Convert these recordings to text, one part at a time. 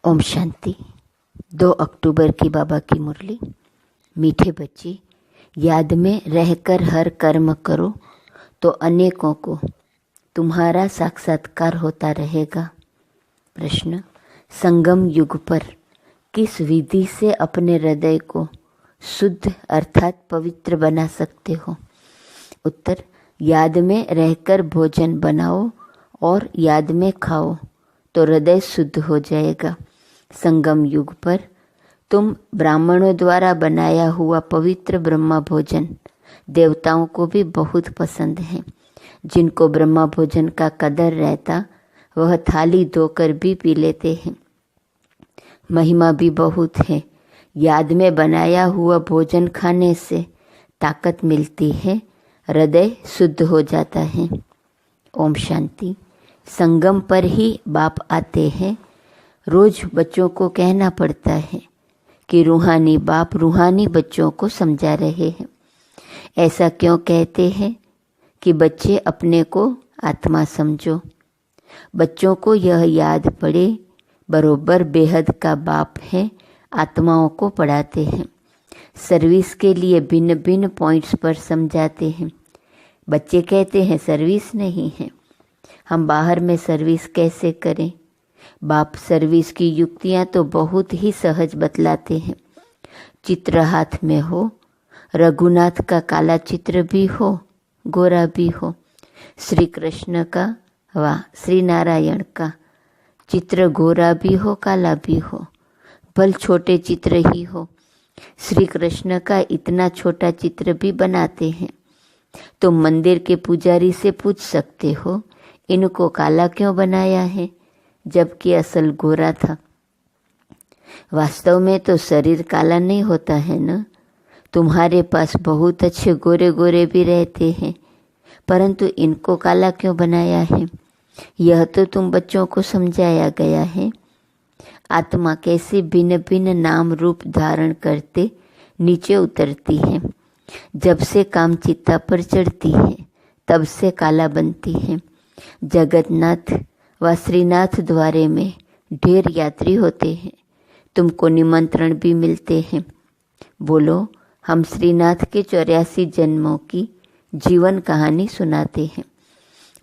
ओम शांति। 2 अक्टूबर की बाबा की मुरली। मीठे बच्चे, याद में रहकर हर कर्म करो तो अनेकों को तुम्हारा साक्षात्कार होता रहेगा। प्रश्न, संगम युग पर किस विधि से अपने हृदय को शुद्ध अर्थात पवित्र बना सकते हो? उत्तर, याद में रहकर भोजन बनाओ और याद में खाओ तो हृदय शुद्ध हो जाएगा। संगम युग पर तुम ब्राह्मणों द्वारा बनाया हुआ पवित्र ब्रह्मा भोजन देवताओं को भी बहुत पसंद है। जिनको ब्रह्मा भोजन का कदर रहता वह थाली धोकर भी पी लेते हैं। महिमा भी बहुत है। याद में बनाया हुआ भोजन खाने से ताकत मिलती है, हृदय शुद्ध हो जाता है। ओम शांति। संगम पर ही बाप आते हैं। रोज बच्चों को कहना पड़ता है कि रूहानी बाप रूहानी बच्चों को समझा रहे हैं। ऐसा क्यों कहते हैं कि बच्चे अपने को आत्मा समझो। बच्चों को यह याद पड़े बरोबर बेहद का बाप है, आत्माओं को पढ़ाते हैं। सर्विस के लिए भिन्न भिन्न पॉइंट्स पर समझाते हैं। बच्चे कहते हैं सर्विस नहीं है, हम बाहर में सर्विस कैसे करें। बाप सर्विस की युक्तियां तो बहुत ही सहज बतलाते हैं। चित्र हाथ में हो, रघुनाथ का काला चित्र भी हो, गोरा भी हो, श्री कृष्ण का व श्री नारायण का चित्र गोरा भी हो काला भी हो, भल छोटे चित्र ही हो। श्री कृष्ण का इतना छोटा चित्र भी बनाते हैं। तो मंदिर के पुजारी से पूछ सकते हो इनको काला क्यों बनाया है जबकि असल गोरा था। वास्तव में तो शरीर काला नहीं होता है ना। तुम्हारे पास बहुत अच्छे गोरे गोरे भी रहते हैं, परंतु इनको काला क्यों बनाया है यह तो तुम बच्चों को समझाया गया है। आत्मा कैसे भिन्न भिन्न नाम रूप धारण करते नीचे उतरती है। जब से काम चित्ता पर चढ़ती है तब से काला बनती है। जगन्नाथ व श्रीनाथ द्वारे में ढेर यात्री होते हैं। तुमको निमंत्रण भी मिलते हैं। बोलो, हम श्रीनाथ के 84 जन्मों की जीवन कहानी सुनाते हैं।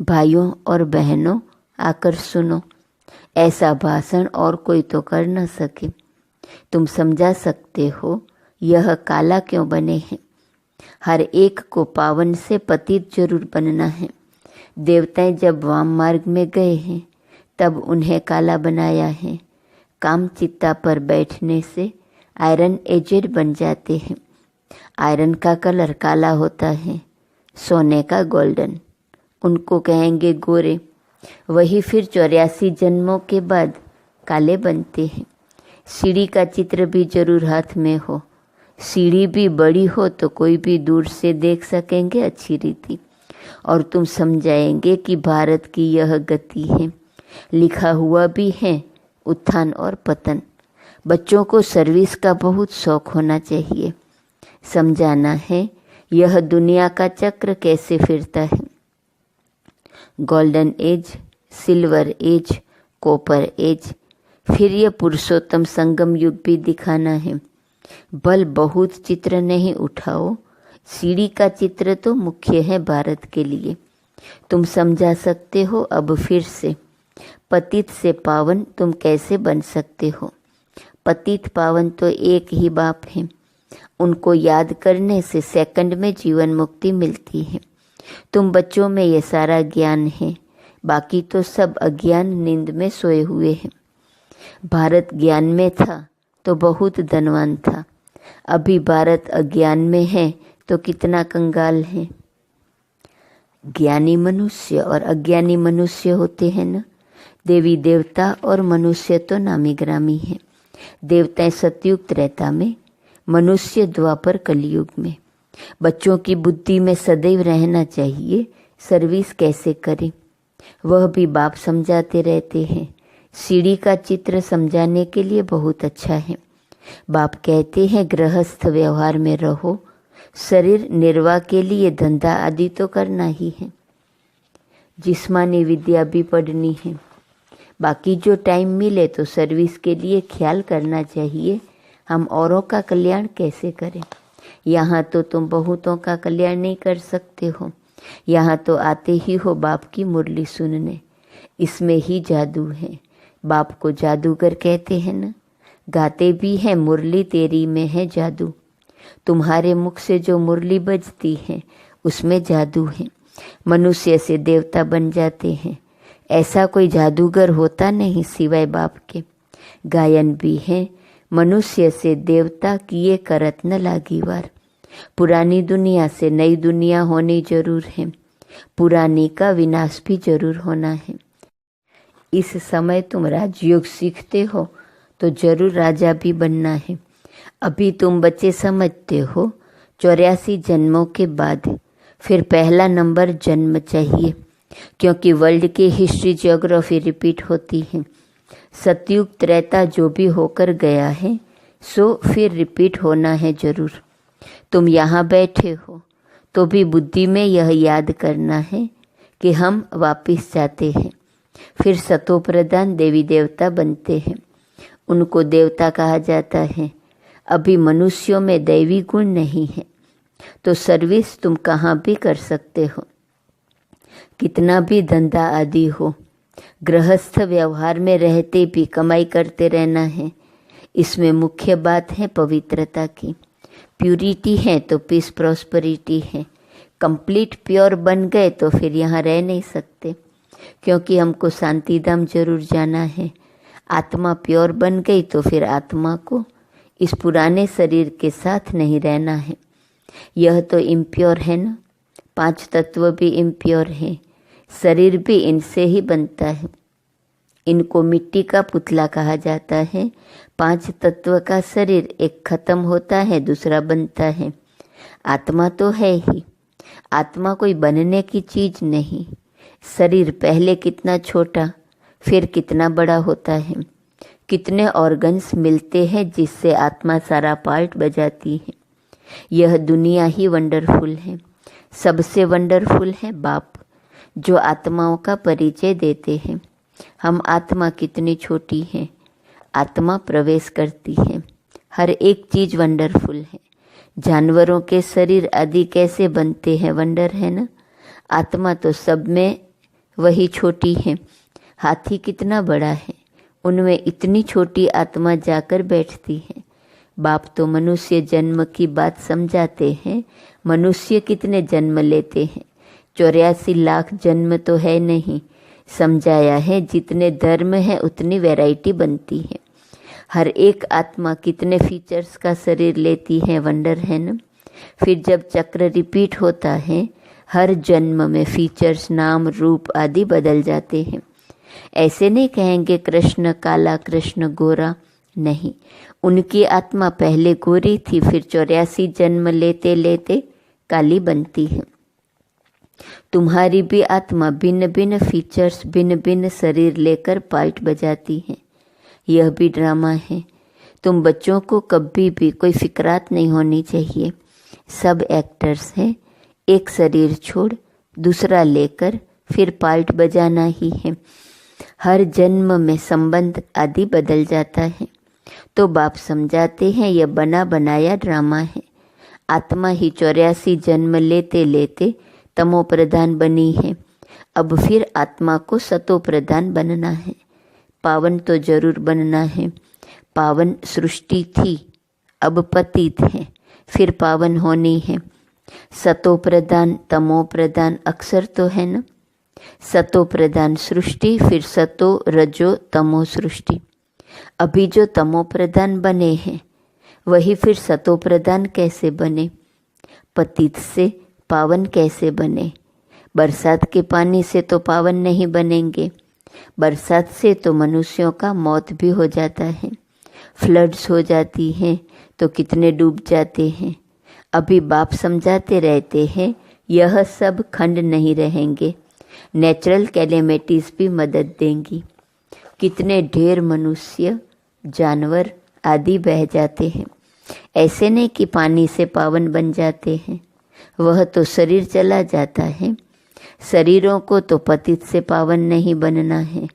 भाइयों और बहनों आकर सुनो। ऐसा भाषण और कोई तो कर न सके। तुम समझा सकते हो यह काला क्यों बने हैं। हर एक को पावन से पतित जरूर बनना है। देवताएं जब वाम मार्ग में गए हैं तब उन्हें काला बनाया है। काम चित्ता पर बैठने से आयरन एजेड बन जाते हैं। आयरन का कलर काला होता है, सोने का गोल्डन। उनको कहेंगे गोरे। वही फिर 84 जन्मों के बाद काले बनते हैं। सीढ़ी का चित्र भी जरूर हाथ में हो। सीढ़ी भी बड़ी हो तो कोई भी दूर से देख सकेंगे अच्छी रीति, और तुम समझाएंगे कि भारत की यह गति है। लिखा हुआ भी है उत्थान और पतन। बच्चों को सर्विस का बहुत शौक होना चाहिए। समझाना है यह दुनिया का चक्र कैसे फिरता है। Golden age, silver age, copper age, फिर यह पुरुषोत्तम संगम युग भी दिखाना है। बल बहुत चित्र नहीं उठाओ। सीढ़ी का चित्र तो मुख्य है भारत के लिए। तुम समझा सकते हो अब फिर से। पतित से पावन तुम कैसे बन सकते हो। पतित पावन तो एक ही बाप है। उनको याद करने से सेकंड में जीवन मुक्ति मिलती है। तुम बच्चों में ये सारा ज्ञान है, बाकी तो सब अज्ञान नींद में सोए हुए हैं। भारत ज्ञान में था तो बहुत धनवान था। अभी भारत अज्ञान में है तो कितना कंगाल है। ज्ञानी मनुष्य और अज्ञानी मनुष्य होते हैं ना। देवी देवता और मनुष्य तो नामी ग्रामी है। देवताएं सतयुग त्रेता में, मनुष्य द्वापर कलयुग में। बच्चों की बुद्धि में सदैव रहना चाहिए सर्विस कैसे करें। वह भी बाप समझाते रहते हैं। सीढ़ी का चित्र समझाने के लिए बहुत अच्छा है। बाप कहते हैं गृहस्थ व्यवहार में रहो। शरीर निर्वाह के लिए धंधा आदि तो करना ही है। जिस्मानी विद्या भी पढ़नी है। बाकी जो टाइम मिले तो सर्विस के लिए ख्याल करना चाहिए। हम औरों का कल्याण कैसे करें? यहाँ तो तुम बहुतों का कल्याण नहीं कर सकते हो। यहाँ तो आते ही हो बाप की मुरली सुनने। इसमें ही जादू है। बाप को जादूगर कहते हैं ना। गाते भी हैं मुरली तेरी में है जादू। तुम्हारे मुख से जो मुरली बजती है उसमें जादू है। मनुष्य से देवता बन जाते हैं। ऐसा कोई जादूगर होता नहीं सिवाय बाप के। गायन भी है, मनुष्य से देवता किए करत न लागी वार। पुरानी दुनिया से नई दुनिया होनी जरूर है। पुरानी का विनाश भी जरूर होना है। इस समय तुम राजयोग सीखते हो तो जरूर राजा भी बनना है। अभी तुम बच्चे समझते हो 84 जन्मों के बाद फिर पहला नंबर जन्म चाहिए, क्योंकि वर्ल्ड की हिस्ट्री ज्योग्राफी रिपीट होती है। सतयुग त्रेता जो भी होकर गया है सो फिर रिपीट होना है जरूर। तुम यहाँ बैठे हो तो भी बुद्धि में यह याद करना है कि हम वापिस जाते हैं। फिर सतो प्रधान देवी देवता बनते हैं, उनको देवता कहा जाता है। अभी मनुष्यों में दैवी गुण नहीं है तो सर्विस तुम कहाँ भी कर सकते हो, कितना भी धंधा आदि हो। गृहस्थ व्यवहार में रहते भी कमाई करते रहना है। इसमें मुख्य बात है पवित्रता की। प्यूरिटी है तो पीस प्रॉस्पेरिटी है। कंप्लीट प्योर बन गए तो फिर यहाँ रह नहीं सकते, क्योंकि हमको शांति धाम जरूर जाना है। आत्मा प्योर बन गई तो फिर आत्मा को इस पुराने शरीर के साथ नहीं रहना है। यह तो इम्प्योर है ना। 5 तत्व भी इम्प्योर है। शरीर भी इनसे ही बनता है। इनको मिट्टी का पुतला कहा जाता है। 5 तत्व का शरीर एक खत्म होता है, दूसरा बनता है। आत्मा तो है ही। आत्मा कोई बनने की चीज नहीं। शरीर पहले कितना छोटा फिर कितना बड़ा होता है। कितने ऑर्गन्स मिलते हैं जिससे आत्मा सारा पार्ट बजाती है। यह दुनिया ही वंडरफुल है। सबसे वंडरफुल है बाप, जो आत्माओं का परिचय देते हैं। हम आत्मा कितनी छोटी है। आत्मा प्रवेश करती है। हर एक चीज वंडरफुल है। जानवरों के शरीर आदि कैसे बनते हैं, वंडर है ना। आत्मा तो सब में वही छोटी है। हाथी कितना बड़ा है, उनमें इतनी छोटी आत्मा जाकर बैठती है। बाप तो मनुष्य जन्म की बात समझाते हैं। मनुष्य कितने जन्म लेते हैं? 84 लाख जन्म तो है नहीं। समझाया है जितने धर्म है उतनी वैरायटी बनती है। हर एक आत्मा कितने फीचर्स का शरीर लेती है, वंडर है ना। फिर जब चक्र रिपीट होता है, हर जन्म में फीचर्स, नाम, रूप आदि बदल जाते हैं। ऐसे नहीं कहेंगे कृष्ण काला, कृष्ण गोरा, नहीं। उनकी आत्मा पहले गोरी थी, फिर 84 जन्म लेते लेते काली बनती है। तुम्हारी भी आत्मा भिन्न भिन्न फीचर्स, भिन्न भिन्न शरीर लेकर पार्ट बजाती है। यह भी ड्रामा है। तुम बच्चों को कभी भी कोई फिक्रात नहीं होनी चाहिए। सब एक्टर्स हैं। एक शरीर छोड़ दूसरा लेकर फिर पार्ट बजाना ही है। हर जन्म में संबंध आदि बदल जाता है। तो बाप समझाते हैं यह बना बनाया ड्रामा है। आत्मा ही 84 जन्म लेते लेते तमो प्रधान बनी है। अब फिर आत्मा को सतो प्रधान बनना है। पावन तो जरूर बनना है। पावन सृष्टि थी, अब पतित है, फिर पावन होनी है। सतो प्रधान तमो प्रधान अक्षर तो है ना। सतो प्रधान सृष्टि, फिर सतो रजो तमो सृष्टि। अभी जो तमो प्रधान बने हैं वही फिर सतो प्रधान कैसे बने? पतित से पावन कैसे बने? बरसात के पानी से तो पावन नहीं बनेंगे। बरसात से तो मनुष्यों का मौत भी हो जाता है। फ्लड्स हो जाती हैं तो कितने डूब जाते हैं। अभी बाप समझाते रहते हैं यह सब खंड नहीं रहेंगे। नेचुरल कैलेमिटीज भी मदद देंगी। कितने ढेर मनुष्य, जानवर आदि बह जाते हैं। ऐसे नहीं कि पानी से पावन बन जाते हैं, वह तो शरीर चला जाता है। शरीरों को तो पतित से पावन नहीं बनना है,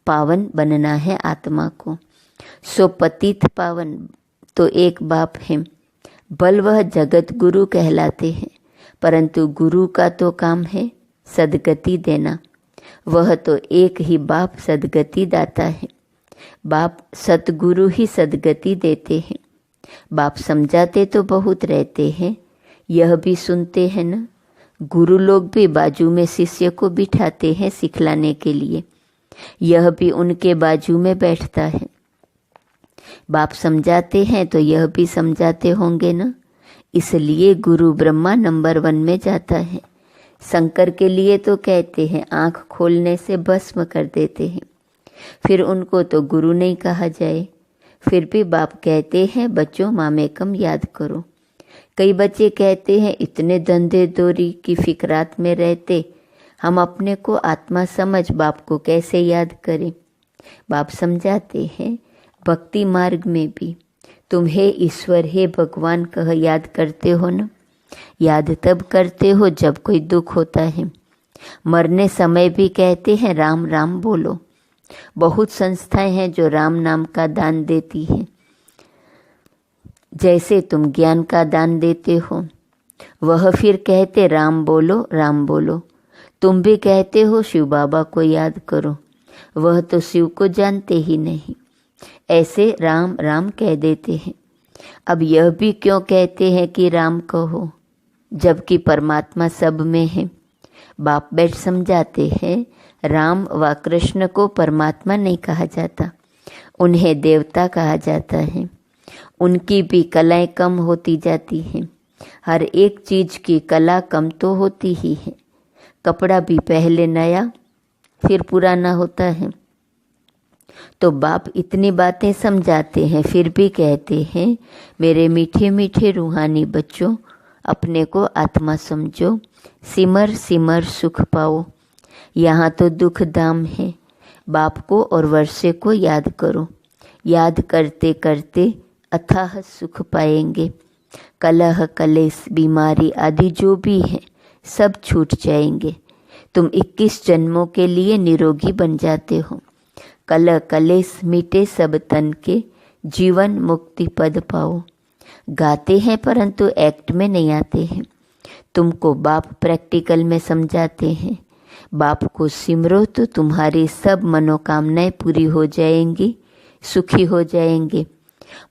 पावन बनना है आत्मा को। सो पतित पावन तो एक बाप है, बल वह जगत गुरु कहलाते हैं, परंतु गुरु का तो काम है सदगति देना। वह तो एक ही बाप सदगति दाता है। बाप सतगुरु ही सदगति देते हैं। बाप समझाते तो बहुत रहते हैं, यह भी सुनते हैं न। गुरु लोग भी बाजू में शिष्य को बिठाते हैं सिखलाने के लिए, यह भी उनके बाजू में बैठता है। बाप समझाते हैं तो यह भी समझाते होंगे न। इसलिए गुरु ब्रह्मा नंबर 1 में जाता है। शंकर के लिए तो कहते हैं आँख खोलने से भस्म कर देते हैं, फिर उनको तो गुरु नहीं कहा जाए। फिर भी बाप कहते हैं बच्चों मामेकम याद करो। कई बच्चे कहते हैं इतने धंधे दोरी की फिक्रात में रहते हम अपने को आत्मा समझ बाप को कैसे याद करें। बाप समझाते हैं भक्ति मार्ग में भी तुम हे ईश्वर हे भगवान कह याद करते हो न। याद तब करते हो जब कोई दुख होता है। मरने समय भी कहते हैं राम राम बोलो। बहुत संस्थाएं हैं जो राम नाम का दान देती हैं। जैसे तुम ज्ञान का दान देते हो, वह फिर कहते राम बोलो राम बोलो। तुम भी कहते हो शिव बाबा को याद करो, वह तो शिव को जानते ही नहीं, ऐसे राम राम कह देते हैं। अब यह भी क्यों कहते हैं कि राम कहो, जबकि परमात्मा सब में है। बाप बैठ समझाते हैं राम व कृष्ण को परमात्मा नहीं कहा जाता, उन्हें देवता कहा जाता है। उनकी भी कलाएं कम होती जाती हैं। हर एक चीज की कला कम तो होती ही है। कपड़ा भी पहले नया फिर पुराना होता है। तो बाप इतनी बातें समझाते हैं, फिर भी कहते हैं मेरे मीठे मीठे रूहानी बच्चों, अपने को आत्मा समझो, सिमर सिमर सुख पाओ। यहाँ तो दुख धाम है। बाप को और वर्षे को याद करो, याद करते करते अथाह सुख पाएंगे। कलह कलेश बीमारी आदि जो भी है सब छूट जाएंगे। तुम 21 जन्मों के लिए निरोगी बन जाते हो। कलह कलेश मिटे सब तन के, जीवन मुक्ति पद पाओ। गाते हैं परंतु एक्ट में नहीं आते हैं। तुमको बाप प्रैक्टिकल में समझाते हैं। बाप को सिमरो तो तुम्हारी सब मनोकामनाएं पूरी हो जाएंगी, सुखी हो जाएंगे।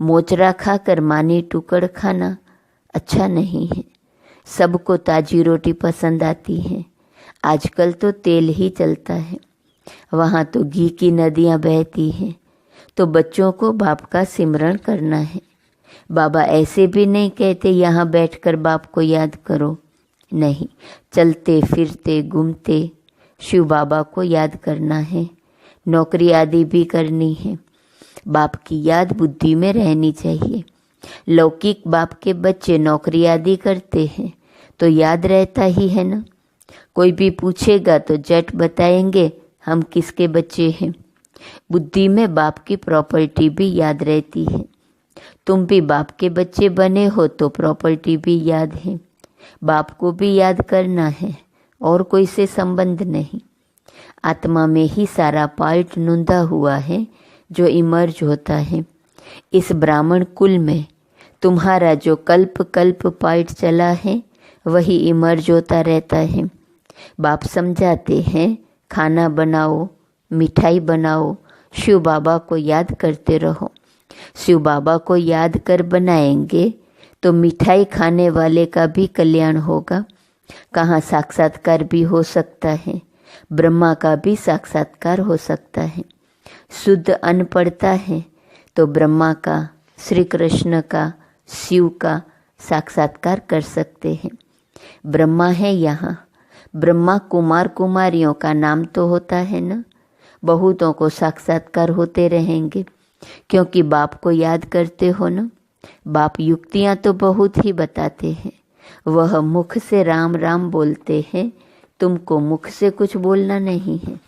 मोचरा खाकर मानी टुकड़ खाना अच्छा नहीं है। सबको ताजी रोटी पसंद आती है। आजकल तो तेल ही चलता है, वहाँ तो घी की नदियाँ बहती हैं। तो बच्चों को बाप का सिमरण करना है। बाबा ऐसे भी नहीं कहते यहाँ बैठकर बाप को याद करो, नहीं, चलते फिरते घूमते शिव बाबा को याद करना है। नौकरी आदि भी करनी है। बाप की याद बुद्धि में रहनी चाहिए। लौकिक बाप के बच्चे नौकरी आदि करते हैं तो याद रहता ही है ना। कोई भी पूछेगा तो झट बताएंगे हम किसके बच्चे हैं। बुद्धि में बाप की प्रॉपर्टी भी याद रहती है। तुम भी बाप के बच्चे बने हो तो प्रॉपर्टी भी याद है। बाप को भी याद करना है और कोई से संबंध नहीं। आत्मा में ही सारा पार्ट नूंदा हुआ है जो इमर्ज होता है। इस ब्राह्मण कुल में तुम्हारा जो कल्प कल्प पार्ट चला है वही इमर्ज होता रहता है। बाप समझाते हैं खाना बनाओ, मिठाई बनाओ, शिव बाबा को याद करते रहो। शिव बाबा को याद कर बनाएंगे तो मिठाई खाने वाले का भी कल्याण होगा। कहाँ साक्षात्कार भी हो सकता है, ब्रह्मा का भी साक्षात्कार हो सकता है। शुद्ध अन्न पड़ता है तो ब्रह्मा का, श्री कृष्ण का, शिव का साक्षात्कार कर सकते हैं। ब्रह्मा है यहाँ, ब्रह्मा कुमार कुमारियों का नाम तो होता है ना। बहुतों को साक्षात्कार होते रहेंगे क्योंकि बाप को याद करते हो ना। बाप युक्तियाँ तो बहुत ही बताते हैं। वह मुख से राम राम बोलते हैं, तुमको मुख से कुछ बोलना नहीं है।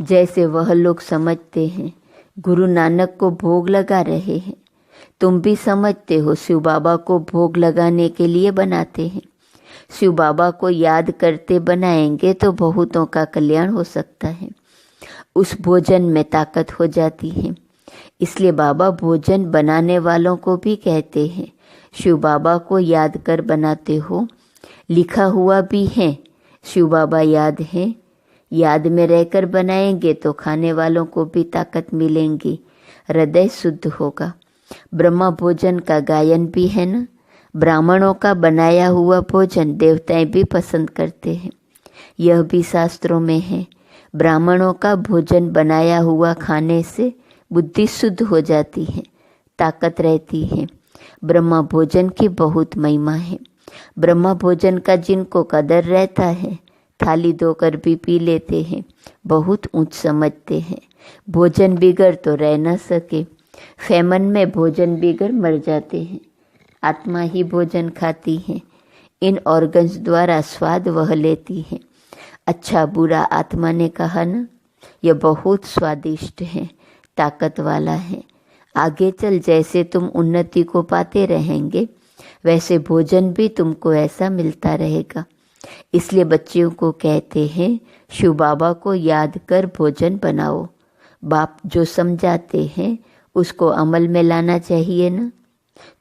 जैसे वह लोग समझते हैं गुरु नानक को भोग लगा रहे हैं, तुम भी समझते हो शिव बाबा को भोग लगाने के लिए बनाते हैं। शिव बाबा को याद करते बनाएंगे तो बहुतों का कल्याण हो सकता है। उस भोजन में ताकत हो जाती है। इसलिए बाबा भोजन बनाने वालों को भी कहते हैं, शिव बाबा को याद कर बनाते हो। लिखा हुआ भी है, शिव बाबा याद है। याद में रहकर बनाएंगे तो खाने वालों को भी ताकत मिलेंगी, हृदय शुद्ध होगा। ब्रह्मा भोजन का गायन भी है ना। ब्राह्मणों का बनाया हुआ भोजन देवताएं भी पसंद करते हैं, यह भी शास्त्रों में है। ब्राह्मणों का भोजन बनाया हुआ खाने से बुद्धि शुद्ध हो जाती है, ताकत रहती है। ब्रह्मा भोजन की बहुत महिमा है। ब्रह्मा भोजन का जिनको कदर रहता है, थाली धोकर भी पी लेते हैं, बहुत ऊंच समझते हैं। भोजन बिगड़ तो रह न सके, फैमन में भोजन बिगड़ मर जाते हैं। आत्मा ही भोजन खाती है, इन ऑर्गन्स द्वारा स्वाद वह लेती है। अच्छा बुरा आत्मा ने कहा ना, यह बहुत स्वादिष्ट है, ताकत वाला है। आगे चल जैसे तुम उन्नति को पाते रहेंगे, वैसे भोजन भी तुमको ऐसा मिलता रहेगा। इसलिए बच्चियों को कहते हैं, शिव बाबा को याद कर भोजन बनाओ। बाप जो समझाते हैं उसको अमल में लाना चाहिए ना।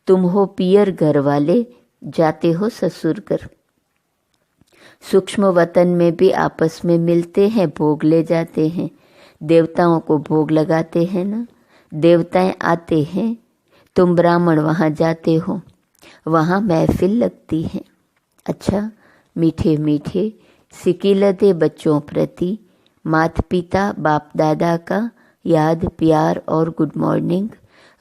तुम हो पियर घर वाले, जाते हो ससुर घर। सूक्ष्म वतन में भी आपस में मिलते हैं, भोग ले जाते हैं। देवताओं को भोग लगाते हैं ना। देवताएं आते हैं, तुम ब्राह्मण वहाँ जाते हो, वहाँ महफिल लगती है। अच्छा, मीठे मीठे सिकिलते बच्चों प्रति माता पिता बाप दादा का याद प्यार और गुड मॉर्निंग।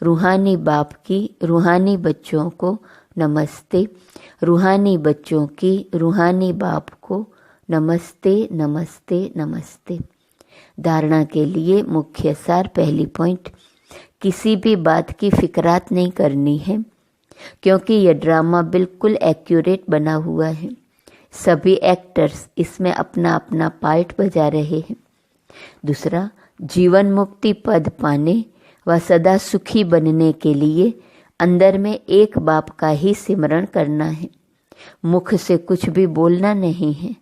रूहानी बाप की रूहानी बच्चों को नमस्ते, रूहानी बच्चों की रूहानी बाप को नमस्ते नमस्ते नमस्ते। धारणा के लिए मुख्य सार, पहली पॉइंट, किसी भी बात की फिक्रात नहीं करनी है, क्योंकि यह ड्रामा बिल्कुल एक्यूरेट बना हुआ है। सभी एक्टर्स इसमें अपना अपना पार्ट बजा रहे हैं। दूसरा, जीवन मुक्ति पद पाने व सदा सुखी बनने के लिए अंदर में एक बाप का ही सिमरण करना है, मुख से कुछ भी बोलना नहीं है।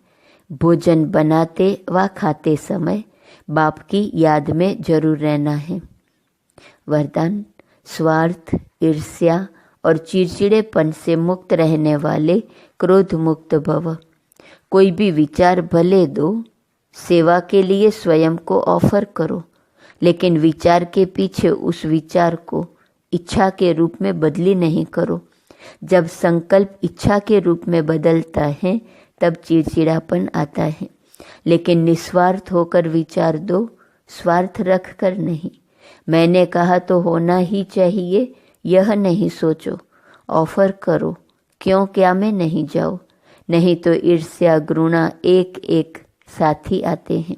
भोजन बनाते व खाते समय बाप की याद में जरूर रहना है। वरदान, स्वार्थ, ईर्ष्या और चिड़चिड़ेपन से मुक्त रहने वाले क्रोध मुक्त भव। कोई भी विचार भले दो, सेवा के लिए स्वयं को ऑफर करो, लेकिन विचार के पीछे उस विचार को इच्छा के रूप में बदली नहीं करो। जब संकल्प इच्छा के रूप में बदलता है तब चिड़चिड़ापन आता है। लेकिन निस्वार्थ होकर विचार दो, स्वार्थ रख कर नहीं। मैंने कहा तो होना ही चाहिए यह नहीं सोचो, ऑफर करो, क्यों क्या में नहीं जाओ। नहीं तो ईर्ष्या घृणा एक एक साथी आते हैं।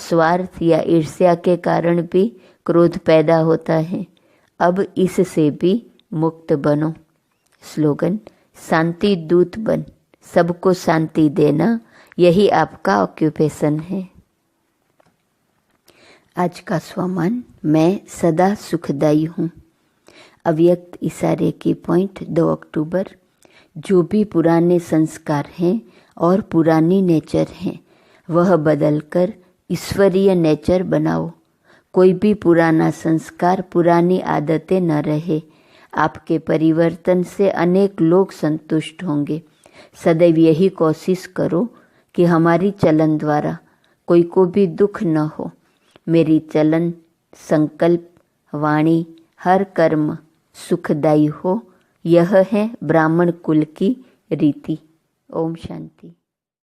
स्वार्थ या ईर्ष्या के कारण भी क्रोध पैदा होता है। अब इससे भी मुक्त बनो। स्लोगन, शांति दूत बन, सबको शांति देना, यही आपका ऑक्यूपेशन है। आज का स्वमान, मैं सदा सुखदायी हूँ। अव्यक्त इशारे की पॉइंट, 2 अक्टूबर। जो भी पुराने संस्कार हैं और पुरानी नेचर हैं, वह बदलकर ईश्वरीय नेचर बनाओ। कोई भी पुराना संस्कार, पुरानी आदतें न रहे। आपके परिवर्तन से अनेक लोग संतुष्ट होंगे। सदैव यही कोशिश करो कि हमारी चलन द्वारा कोई को भी दुख न हो। मेरी चलन, संकल्प, वाणी, हर कर्म सुखदायी हो, यह है ब्राह्मण कुल की रीति। ओम शांति।